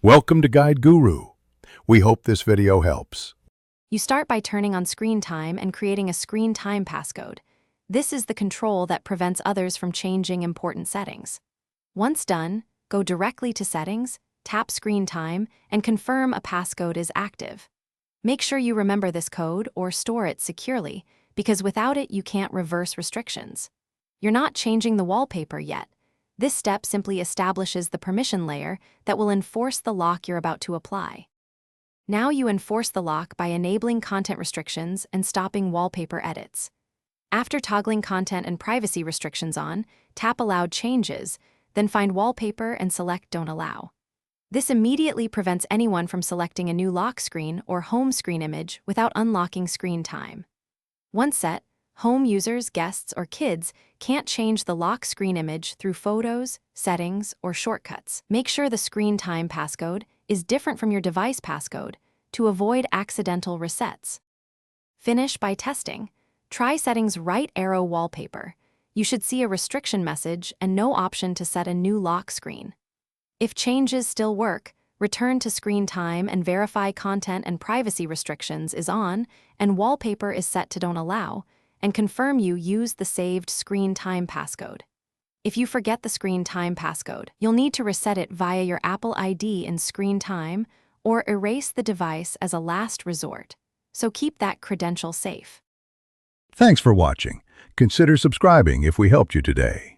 Welcome to Guide Guru. We hope this video helps. You start by turning on screen time and creating a screen time passcode. This is the control that prevents others from changing important settings. Once done, go directly to Settings, tap Screen Time, and confirm a passcode is active. Make sure you remember this code or store it securely, because without it you can't reverse restrictions. You're not changing the wallpaper yet. This step simply establishes the permission layer that will enforce the lock you're about to apply. Now you enforce the lock by enabling content restrictions and stopping wallpaper edits. After toggling content and privacy restrictions on, tap Allow Changes, then find Wallpaper and select Don't Allow. This immediately prevents anyone from selecting a new lock screen or home screen image without unlocking screen time. Once set, home users, guests, or kids can't change the lock screen image through photos, settings, or shortcuts. Make sure the screen time passcode is different from your device passcode to avoid accidental resets. Finish by testing. Try Settings Right Arrow Wallpaper. You should see a restriction message and no option to set a new lock screen. If changes still work, return to screen time and verify content and privacy restrictions is on and wallpaper is set to Don't Allow, and confirm you use the saved screen time passcode. If you forget the screen time passcode, you'll need to reset it via your Apple ID in screen time or erase the device as a last resort, so keep that credential safe. Thanks for watching. Consider subscribing if we helped you today.